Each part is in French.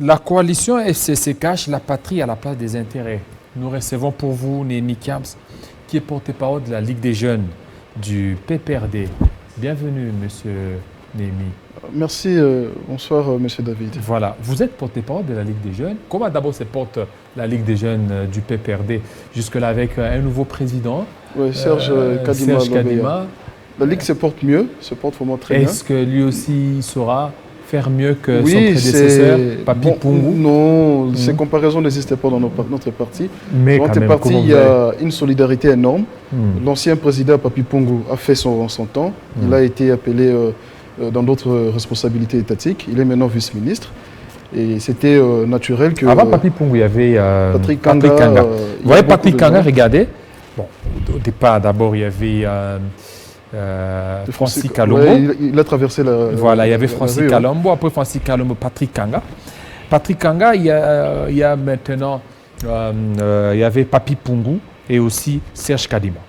La coalition FCC cache la patrie à la place des intérêts. Nous recevons pour vous Némi Kiams, qui est porte-parole de la Ligue des jeunes du PPRD. Bienvenue, monsieur Némi. Merci, bonsoir, monsieur David. Voilà, vous êtes porte-parole de la Ligue des jeunes. Comment d'abord se porte la Ligue des jeunes du PPRD jusque-là avec un nouveau président, Oui, Serge Kadima. La Ligue se porte mieux, se porte vraiment très bien. Est-ce que lui aussi saura faire mieux que son prédécesseur, Papi Pungu? Non, ces comparaisons n'existaient pas dans notre parti. Mais dans notre parti, il y a une solidarité énorme. L'ancien président Papi Pungu a fait son temps. Il a été appelé dans d'autres responsabilités étatiques. Il est maintenant vice-ministre. Et c'était naturel que... Avant Papi Pungu, il y avait Patrick Kanga. Vous voyez Patrick Kanga, regardez. Bon, au départ, d'abord, il y avait... Francis Kalombo. Ouais, il a traversé la... Voilà, il y avait Francis Kalombo, après Francis Kalombo, Patrick Kanga. Patrick Kanga, il y a maintenant, il y avait Papi Pungu et aussi Serge Kadima.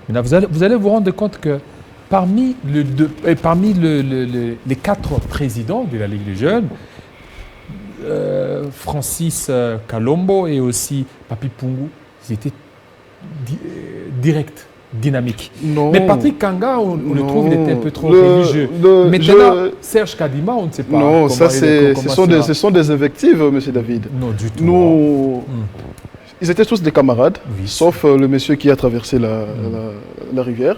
Maintenant, vous allez vous rendre compte que parmi les 4 présidents de la Ligue des jeunes, Francis Kalombo et aussi Papi Pungu, ils étaient directs. Dynamique. Non. Mais Patrick Kanga, on le trouve, il était un peu trop religieux. Maintenant, Serge Kadima, on ne sait pas. Non, ce sont des invectives, monsieur David. Non, du tout. Ils étaient tous des camarades, sauf le monsieur qui a traversé la rivière.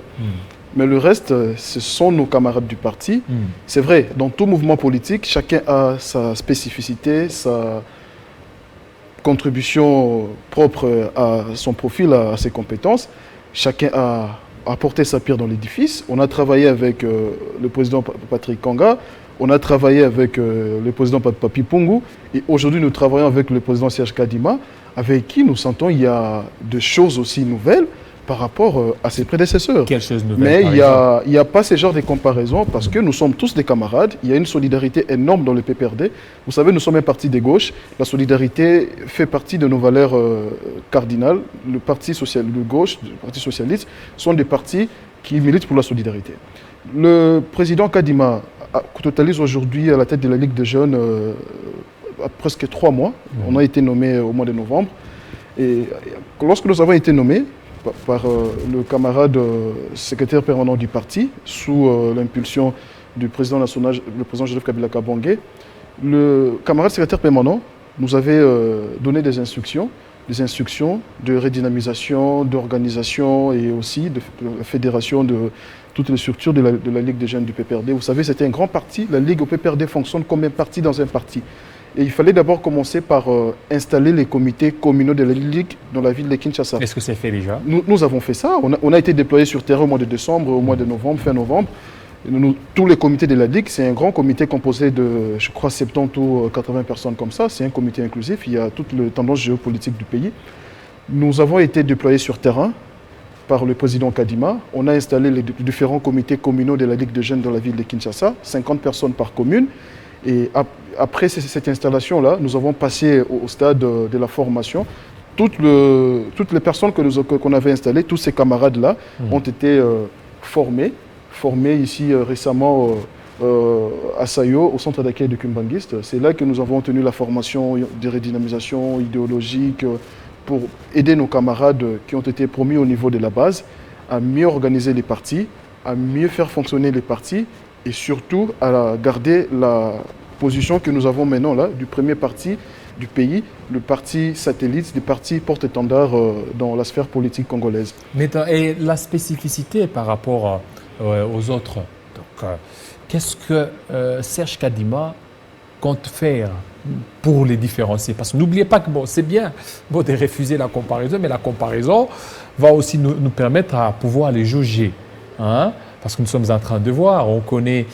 Mais le reste, ce sont nos camarades du parti. C'est vrai, dans tout mouvement politique, chacun a sa spécificité, sa contribution propre à son profil, à ses compétences. Chacun a apporté sa pierre dans l'édifice. On a travaillé avec le président Patrick Kanga, on a travaillé avec le président Papi Pungu, et aujourd'hui nous travaillons avec le président Serge Kadima, avec qui nous sentons qu'il y a des choses aussi nouvelles par rapport à ses prédécesseurs. Quelle chose nouvelle? Mais il n'y a pas ce genre de comparaison parce que nous sommes tous des camarades. Il y a une solidarité énorme dans le PPRD. Vous savez, nous sommes un parti de gauche. La solidarité fait partie de nos valeurs cardinales. Le Parti social de gauche, le Parti socialiste, sont des partis qui militent pour la solidarité. Le président Kadima totalise aujourd'hui à la tête de la Ligue des jeunes à presque 3 mois. On a été nommé au mois de novembre. Et lorsque nous avons été nommés, par le camarade secrétaire permanent du parti, sous l'impulsion du président national, le président Joseph Kabila Kabange. Le camarade secrétaire permanent nous avait donné des instructions de redynamisation, d'organisation et aussi de la fédération de toutes les structures de la Ligue des jeunes du PPRD. Vous savez, c'était un grand parti. La Ligue au PPRD fonctionne comme un parti dans un parti. Et il fallait d'abord commencer par installer les comités communaux de la Ligue dans la ville de Kinshasa. Est-ce que c'est fait déjà? Nous avons fait ça. On a été déployés sur terrain au mois de décembre, au mois de novembre, fin novembre. Tous les comités de la Ligue, c'est un grand comité composé de, je crois, 70 ou 80 personnes comme ça. C'est un comité inclusif. Il y a toutes les tendances géopolitiques du pays. Nous avons été déployés sur terrain par le président Kadima. On a installé les différents comités communaux de la Ligue des jeunes dans la ville de Kinshasa, 50 personnes par commune. Et après cette installation-là, nous avons passé au stade de la formation. Toutes les personnes qu'on avait installées, tous ces camarades-là ont été formés ici récemment à Sayo, au centre d'accueil de Kumbanguiste. C'est là que nous avons tenu la formation de redynamisation idéologique pour aider nos camarades qui ont été promis au niveau de la base à mieux organiser les partis, à mieux faire fonctionner les partis et surtout à garder la position que nous avons maintenant là du premier parti du pays, le parti satellite, des partis porte-étendard dans la sphère politique congolaise. Et la spécificité par rapport aux autres, qu'est-ce que Serge Kadima compte faire pour les différencier? Parce que n'oubliez pas que c'est bien de refuser la comparaison, mais la comparaison va aussi nous permettre à pouvoir les jauger. Hein? Parce que nous sommes en train de voir, on connaît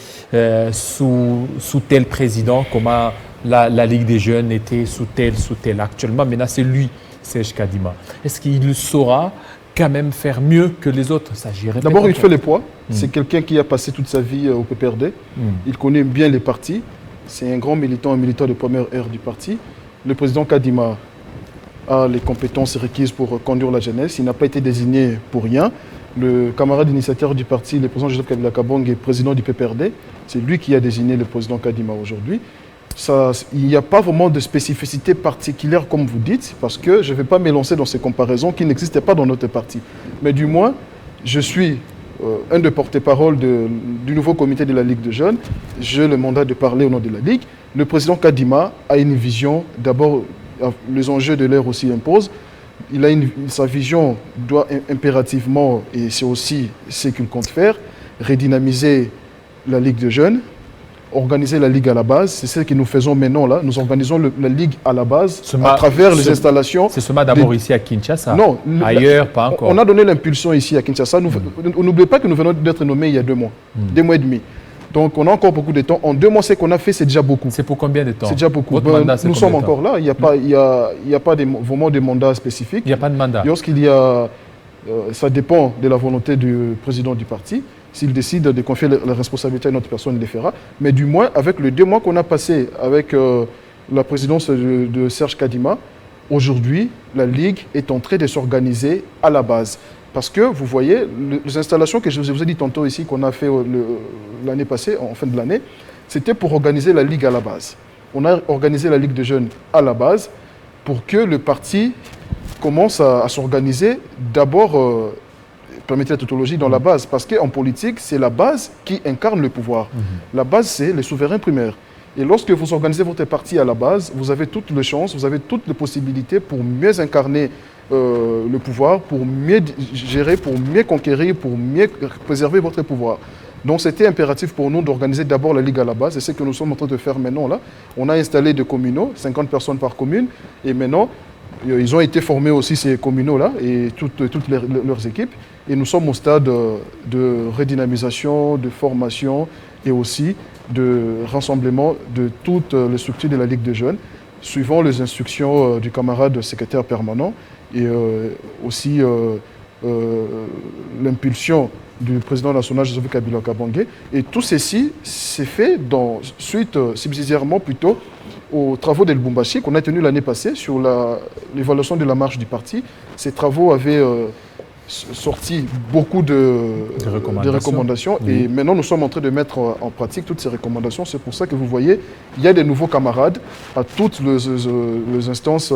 sous tel président comment la Ligue des jeunes était sous tel. Actuellement, maintenant c'est lui, Serge Kadima. Est-ce qu'il saura quand même faire mieux que les autres? D'abord, il fait les poids. C'est quelqu'un qui a passé toute sa vie au PPRD. Il connaît bien les partis. C'est un grand militant, un militant de première heure du parti. Le président Kadima a les compétences requises pour conduire la jeunesse. Il n'a pas été désigné pour rien. Le camarade initiateur du parti, le président Joseph Kabila Kabange, est président du PPRD. C'est lui qui a désigné le président Kadima aujourd'hui. il n'y a pas vraiment de spécificité particulière, comme vous dites, parce que je ne vais pas me lancer dans ces comparaisons qui n'existaient pas dans notre parti. Mais du moins, je suis un des porte-parole du nouveau comité de la Ligue de jeunes. J'ai le mandat de parler au nom de la Ligue. Le président Kadima a une vision, d'abord, les enjeux de l'ère aussi imposent. Sa vision doit impérativement, et c'est aussi ce qu'il compte faire, redynamiser la Ligue de jeunes, organiser la Ligue à la base. C'est ce que nous faisons maintenant là. Nous organisons la Ligue à la base à travers les installations. C'est seulement d'abord ici à Kinshasa. Non. Ailleurs, pas encore. On a donné l'impulsion ici à Kinshasa. N'oubliez pas que nous venons d'être nommés il y a 2 mois. 2 mois et demi. Donc on a encore beaucoup de temps. En 2 mois, ce qu'on a fait, c'est déjà beaucoup. C'est pour combien de temps? C'est déjà beaucoup. Nous sommes encore là. Il n'y a pas vraiment de mandat spécifique. Il n'y a pas de mandat. Lorsqu'il y a... ça dépend de la volonté du président du parti. S'il décide de confier la responsabilité à une autre personne, il le fera. Mais du moins, avec les 2 mois qu'on a passés avec la présidence de Serge Kadima, aujourd'hui, la Ligue est en train de s'organiser à la base. Parce que, vous voyez, les installations que je vous ai dit tantôt ici, qu'on a fait l'année passée, en fin de l'année, c'était pour organiser la Ligue à la base. On a organisé la Ligue de jeunes à la base pour que le parti commence à s'organiser d'abord... permettez la tautologie dans la base, parce qu'en politique, c'est la base qui incarne le pouvoir. La base, c'est les souverains primaires. Et lorsque vous organisez votre parti à la base, vous avez toutes les chances, vous avez toutes les possibilités pour mieux incarner le pouvoir, pour mieux gérer, pour mieux conquérir, pour mieux préserver votre pouvoir. Donc c'était impératif pour nous d'organiser d'abord la Ligue à la base, et c'est ce que nous sommes en train de faire maintenant là. On a installé des communaux, 50 personnes par commune, et maintenant, ils ont été formés aussi ces communaux-là, et toutes leurs équipes. Et nous sommes au stade de redynamisation, de formation et aussi de rassemblement de toutes les structures de la Ligue des jeunes, suivant les instructions du camarade secrétaire permanent et aussi l'impulsion du président national Joseph Kabila Kabange. Et tout ceci s'est fait subsidiairement plutôt aux travaux de Lubumbashi qu'on a tenus l'année passée sur l'évaluation de la marche du parti. Ces travaux avaient sorti beaucoup de recommandations oui. Et maintenant nous sommes en train de mettre en pratique toutes ces recommandations. C'est pour ça que vous voyez, il y a des nouveaux camarades à toutes les instances,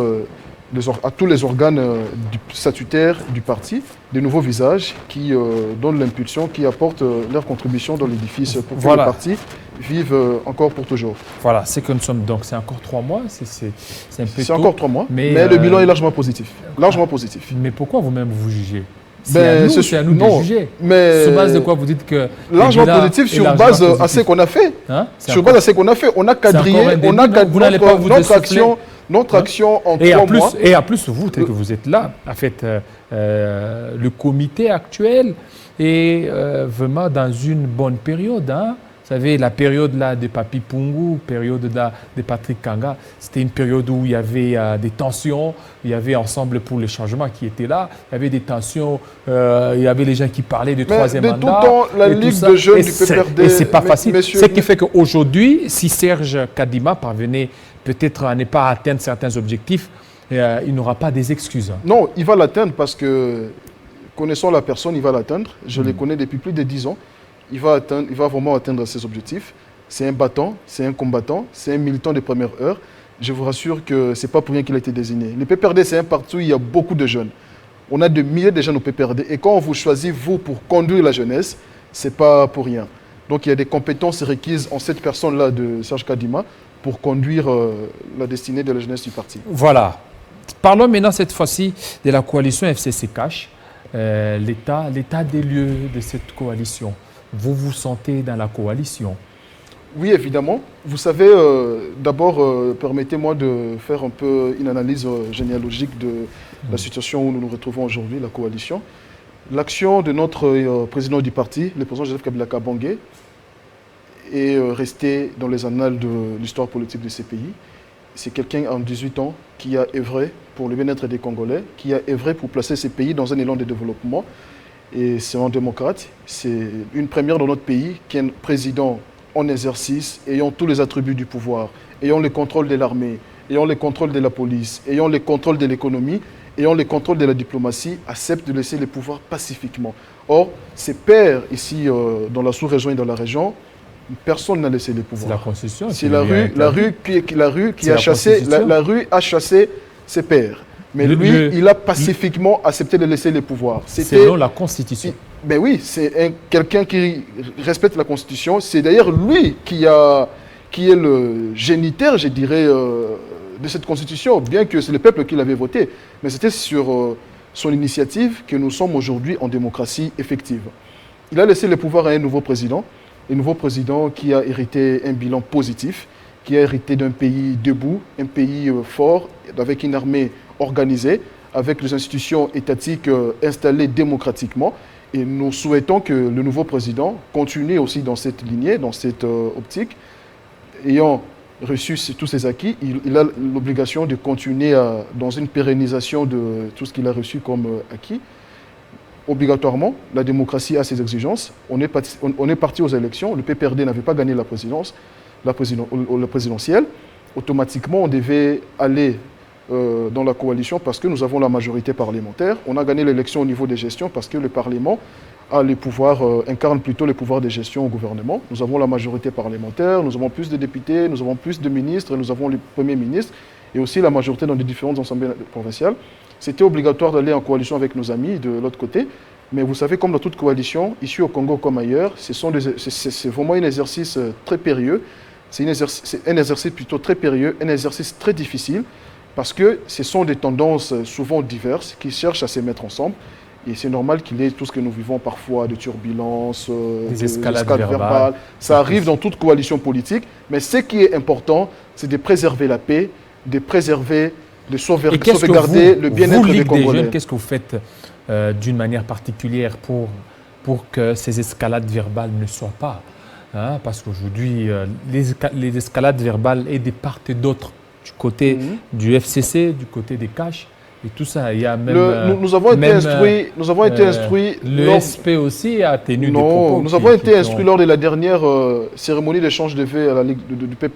à tous les organes statutaires du parti, des nouveaux visages qui donnent l'impulsion, qui apportent leur contribution dans l'édifice pour que le parti vive encore pour toujours. Voilà, c'est que nous sommes donc, c'est encore 3 mois, c'est un peu C'est encore 3 mois, mais le bilan est largement positif. Largement positif. Mais pourquoi vous-même vous jugez? C'est à nous de juger. Mais sur base de quoi vous dites que... Largement positif sur base à ce qu'on a fait. Hein? Sur base à ce qu'on a fait. On a quadrillé, on a notre action en 3 mois. Et en plus, vous, tel que vous êtes là, en fait, le comité actuel est vraiment dans une bonne période. Hein? Vous savez, la période là de Papi Pungu, période là de Patrick Kanga, c'était une période où il y avait des tensions, il y avait Ensemble pour le changement qui était là, il y avait des tensions, il y avait les gens qui parlaient du troisième mandat. Mais de tout temps, la Ligue de jeunes du PPRD... Et c'est pas facile. Ce qui fait qu'aujourd'hui, si Serge Kadima parvenait peut-être à ne pas atteindre certains objectifs, il n'aura pas des excuses. Non, il va l'atteindre parce que, connaissant la personne, il va l'atteindre. Je le connais depuis plus de 10 ans. Il va vraiment atteindre ses objectifs. C'est un battant, c'est un combattant, c'est un militant de première heure. Je vous rassure que ce n'est pas pour rien qu'il a été désigné. Le PPRD, c'est un parti où il y a beaucoup de jeunes. On a des milliers de jeunes au PPRD. Et quand on vous choisit, vous, pour conduire la jeunesse, ce n'est pas pour rien. Donc il y a des compétences requises en cette personne-là de Serge Kadima pour conduire la destinée de la jeunesse du parti. Voilà. Parlons maintenant cette fois-ci de la coalition FCC Cash. L'état des lieux de cette coalition. Vous vous sentez dans la coalition? Oui, évidemment. Vous savez, d'abord, permettez-moi de faire un peu une analyse généalogique de la situation où nous nous retrouvons aujourd'hui, la coalition. L'action de notre président du parti, le président Joseph Kabila Kabange, est restée dans les annales de l'histoire politique de ces pays. C'est quelqu'un en 18 ans qui a œuvré pour le bien-être des Congolais, qui a œuvré pour placer ces pays dans un élan de développement. Et c'est un démocrate. C'est une première dans notre pays qu'un président en exercice, ayant tous les attributs du pouvoir, ayant le contrôle de l'armée, ayant le contrôle de la police, ayant le contrôle de l'économie, ayant le contrôle de la diplomatie, accepte de laisser le pouvoir pacifiquement. Or, ses pairs ici dans la sous-région et dans la région Personne n'a laissé les C'est pouvoirs. la Constitution. C'est la rue qui C'est a la chassé, Constitution. la rue a chassé ses pères. Mais lui, il a pacifiquement accepté de laisser les pouvoirs. Selon la Constitution. Ben oui, c'est quelqu'un qui respecte la Constitution. C'est d'ailleurs lui qui est le géniteur, je dirais, de cette Constitution, bien que c'est le peuple qui l'avait voté. Mais c'était sur son initiative que nous sommes aujourd'hui en démocratie effective. Il a laissé le pouvoir à un nouveau président qui a hérité un bilan positif, qui a hérité d'un pays debout, un pays fort, avec une armée organisée, avec des institutions étatiques installées démocratiquement. Et nous souhaitons que le nouveau président continue aussi dans cette lignée, dans cette optique. Ayant reçu tous ses acquis, il a l'obligation de continuer dans une pérennisation de tout ce qu'il a reçu comme acquis. Obligatoirement, la démocratie a ses exigences. On est parti aux élections. Le PPRD n'avait pas gagné la présidentielle. Automatiquement, on devait aller dans la coalition parce que nous avons la majorité parlementaire. On a gagné l'élection au niveau des gestions parce que le Parlement a les pouvoirs, incarne plutôt les pouvoirs de gestion au gouvernement. Nous avons la majorité parlementaire, nous avons plus de députés, nous avons plus de ministres, nous avons les premiers ministres et aussi la majorité dans les différentes assemblées provinciales. C'était obligatoire d'aller en coalition avec nos amis de l'autre côté. Mais vous savez, comme dans toute coalition, ici au Congo comme ailleurs, c'est vraiment un exercice très périlleux. C'est un exercice plutôt très périlleux, un exercice très difficile, parce que ce sont des tendances souvent diverses qui cherchent à se mettre ensemble. Et c'est normal qu'il y ait tout ce que nous vivons parfois, de turbulences, des escalades verbales. Ça arrive dans toute coalition politique. Mais ce qui est important, c'est de préserver la paix, de sauvegarder le bien-être des Congolais. Qu'est-ce que vous faites d'une manière particulière pour que ces escalades verbales ne soient pas parce qu'aujourd'hui, les escalades verbales est de part et d'autre, du côté du FCC, du côté des caches et tout ça. Il y a même, nous avons été instruits. Le SP aussi a tenu des propos. Nous avons été instruits lors de la dernière cérémonie d'échange de vœux à la Ligue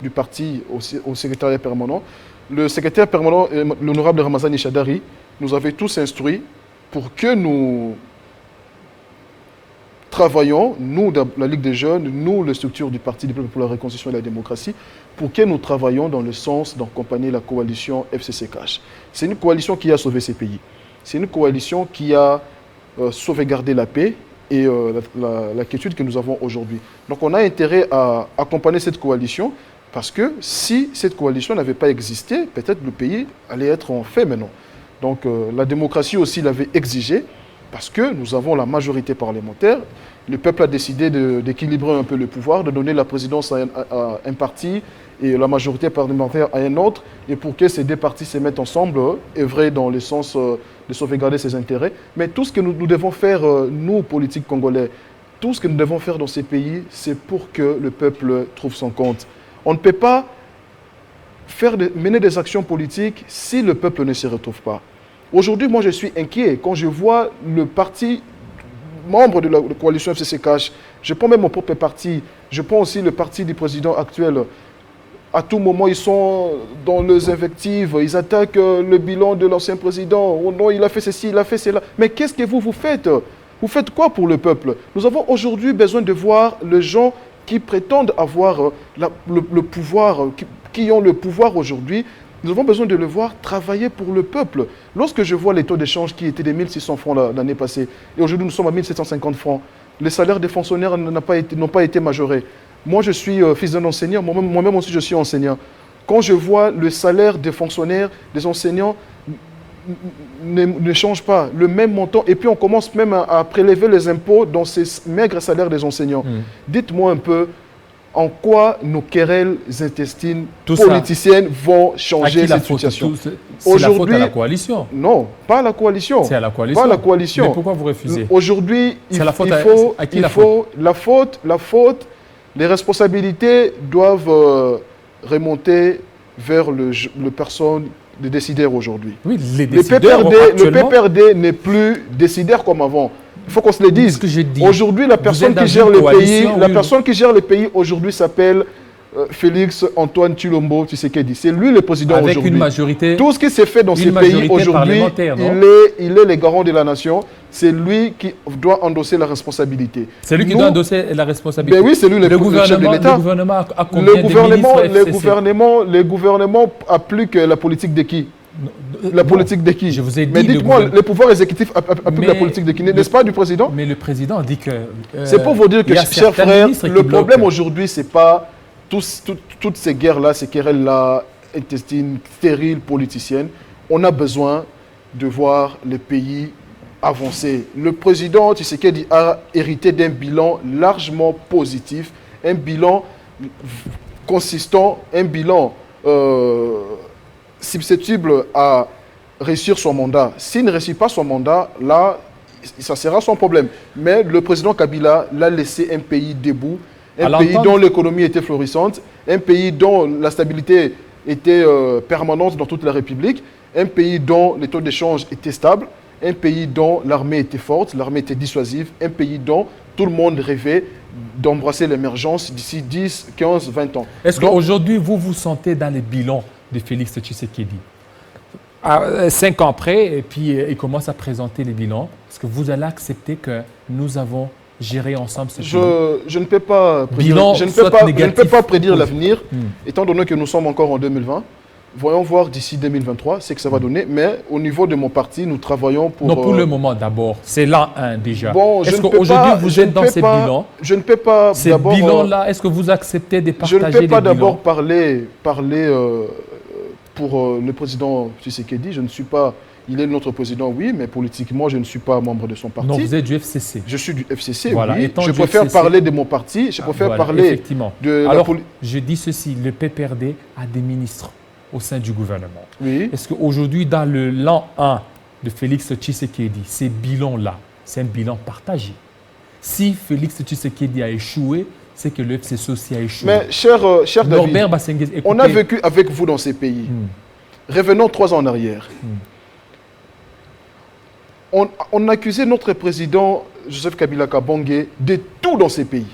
du parti au secrétariat permanent. Le secrétaire permanent, l'honorable Ramazani Chadari, nous avait tous instruits pour que nous travaillions, nous, la Ligue des jeunes, nous, les structures du Parti du peuple pour la réconciliation et la démocratie, pour que nous travaillions dans le sens d'accompagner la coalition FCC-CACH. C'est une coalition qui a sauvé ces pays. C'est une coalition qui a sauvegardé la paix et la quiétude que nous avons aujourd'hui. Donc on a intérêt à accompagner cette coalition parce que si cette coalition n'avait pas existé, peut-être le pays allait être en fait maintenant. Donc la démocratie aussi l'avait exigé parce que nous avons la majorité parlementaire. Le peuple a décidé d'équilibrer un peu le pouvoir, de donner la présidence à un parti et la majorité parlementaire à un autre. Et pour que ces deux partis se mettent ensemble, œuvrer dans le sens de sauvegarder ses intérêts. Mais tout ce que nous devons faire, nous, politiques congolais, tout ce que nous devons faire dans ces pays, c'est pour que le peuple trouve son compte. On ne peut pas mener des actions politiques si le peuple ne se retrouve pas. Aujourd'hui, moi, je suis inquiet quand je vois le parti membre de la coalition FCC-CACH. Je prends même mon propre parti. Je prends aussi le parti du président actuel. À tout moment, ils sont dans les invectives. Ils attaquent le bilan de l'ancien président. Oh non, il a fait ceci, il a fait cela. Mais qu'est-ce que vous faites? Vous faites quoi pour le peuple? Nous avons aujourd'hui besoin de voir les gens qui prétendent avoir le pouvoir, qui ont le pouvoir aujourd'hui. Nous avons besoin de le voir travailler pour le peuple. Lorsque je vois les taux d'échange qui étaient de 1600 francs l'année passée, et aujourd'hui nous sommes à 1750 francs, les salaires des fonctionnaires n'ont pas été majorés. Moi, je suis fils d'un enseignant, moi-même aussi je suis enseignant. Quand je vois le salaire des fonctionnaires, des enseignants ne change pas, le même montant, et puis on commence même à prélever les impôts dans ces maigres salaires des enseignants. Dites-moi un peu, en quoi nos querelles intestines politiciennes vont changer cette situation? C'est la faute à la coalition. Non, pas à la coalition. C'est à la coalition. Pas à la coalition. Mais pourquoi vous refusez? Aujourd'hui, les responsabilités doivent remonter vers le personne des décideurs aujourd'hui. Oui, les décideurs le PPRD n'est plus décideur comme avant. Il faut qu'on se le dise. Aujourd'hui, la personne qui gère le pays aujourd'hui s'appelle Félix Antoine Tshilombo Tshisekedi. C'est lui le président aujourd'hui. Avec une majorité. Tout ce qui s'est fait dans ces pays aujourd'hui, il est les garants de la nation. C'est lui qui doit endosser la responsabilité. C'est lui qui doit endosser la responsabilité. Ben oui, c'est lui le chef de l'État. Le gouvernement a combien de ministres le gouvernement applique la politique de qui? La politique de qui? Je vous ai dit. Mais dites-moi, le pouvoir exécutif applique la politique de qui? N'est-ce pas du président? Mais le président dit que... c'est pour vous dire que, chers frères, le problème aujourd'hui, c'est pas toutes ces guerres-là, ces querelles-là, intestines, stériles, politiciennes. On a besoin de voir le pays avancer. Le président Tshisekedi a hérité d'un bilan largement positif, un bilan consistant, un bilan susceptible à réussir son mandat. S'il ne réussit pas son mandat, là, ça sera son problème. Mais le président Kabila l'a laissé un pays debout, un pays dont l'économie était florissante, un pays dont la stabilité était permanente dans toute la République, un pays dont les taux d'échange étaient stables, un pays dont l'armée était forte, l'armée était dissuasive, un pays dont tout le monde rêvait d'embrasser l'émergence d'ici 10, 15, 20 ans. Est-ce qu'aujourd'hui, vous vous sentez dans les bilans de Félix Tshisekedi? 5 ans après, et puis il commence à présenter les bilans. Est-ce que vous allez accepter que nous avons géré ensemble ce bilan? Je ne peux pas prédire l'avenir, étant donné que nous sommes encore en 2020. Voyons voir d'ici 2023 ce que ça va donner. Mais au niveau de mon parti, nous travaillons pour... Non, pour le moment d'abord. C'est l'an 1 déjà. Bon, est-ce qu'aujourd'hui vous êtes dans ces bilans? Je ne peux pas ces bilans-là, est-ce que vous acceptez de partager les bilans? Je ne peux pas d'abord parler pour le président Tshisekedi. Je ne suis pas... Il est notre président, oui, mais politiquement, je ne suis pas membre de son parti. Non, vous êtes du FCC. Je suis du FCC, voilà. oui. Je préfère parler de mon parti. Je préfère parler effectivement. Alors, je dis ceci, le PPRD a des ministres au sein du gouvernement. Oui. Est-ce qu'aujourd'hui, dans l'an 1 de Félix Tshisekedi, ces bilans-là, c'est un bilan partagé? Si Félix Tshisekedi a échoué, c'est que le FCC aussi a échoué. Mais cher David, on a vécu avec vous dans ces pays. Revenons 3 ans en arrière. On accusait notre président Joseph Kabila Kabange de tout dans ces pays.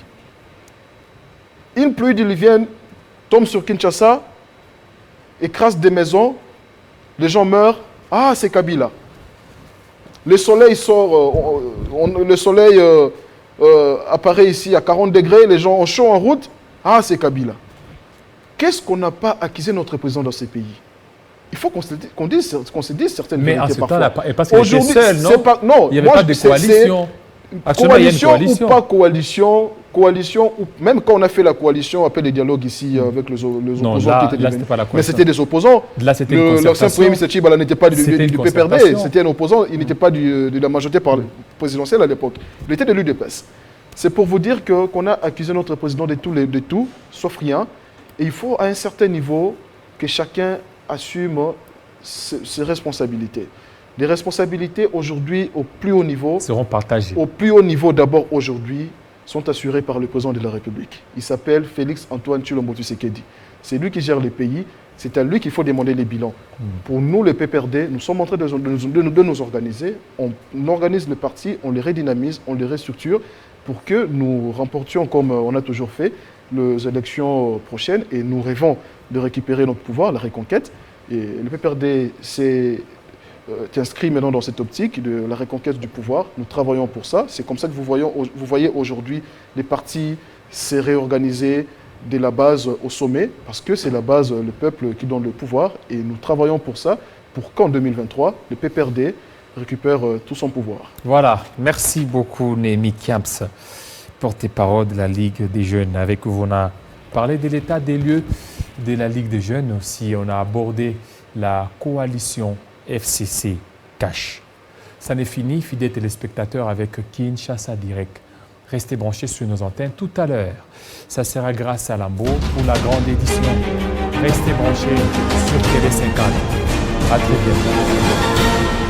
Une pluie diluvienne tombe sur Kinshasa, écrase des maisons, les gens meurent. Ah, c'est Kabila. Le soleil sort, le soleil apparaît ici à 40 degrés, les gens ont chaud en route. Ah, c'est Kabila. Qu'est-ce qu'on n'a pas accusé notre président dans ces pays? Il faut qu'on se dise certaines vérités. Mais en ce temps-là, parce qu'il était seul, non? Il n'y avait pas de coalition. Coalition ou pas coalition, ou même quand on a fait la coalition, après les dialogues ici avec les opposants qui étaient devenus. Mais c'était des opposants. Là, c'était une concertation. L'ancien Premier ministre Tshibala n'était pas du PPRD, c'était un opposant, il n'était pas de la majorité présidentielle à l'époque. Il était de l'UDPS. C'est pour vous dire qu'on a accusé notre président de tout, sauf rien. Et il faut à un certain niveau que chacun assume ses responsabilités. Les responsabilités aujourd'hui au plus haut niveau seront partagées. Au plus haut niveau d'abord aujourd'hui sont assurées par le président de la République. Il s'appelle Félix Antoine Tshilombo Tshisekedi. C'est lui qui gère les pays. C'est à lui qu'il faut demander les bilans. Pour nous, le PPRD, nous sommes en train de nous organiser. On organise le parti, on les redynamise, on les restructure pour que nous remportions, comme on a toujours fait, les élections prochaines et nous rêvons de récupérer notre pouvoir, la reconquête. Et le PPRD s'est inscrit maintenant dans cette optique de la reconquête du pouvoir. Nous travaillons pour ça. C'est comme ça que vous voyez aujourd'hui les partis se réorganiser de la base au sommet, parce que c'est la base, le peuple qui donne le pouvoir. Et nous travaillons pour ça, pour qu'en 2023, le PPRD récupère tout son pouvoir. Voilà. Merci beaucoup, Némi Kiams, porte-parole de la Ligue des jeunes. Avec vous, on a parlé de l'état des lieux de la Ligue des jeunes aussi. On a abordé la coalition FCC Cash. Ça n'est fini, fidèles téléspectateurs, avec Kinshasa Direct. Restez branchés sur nos antennes tout à l'heure. Ça sera grâce à Lambo pour la grande édition. Restez branchés sur TV50. À très bientôt.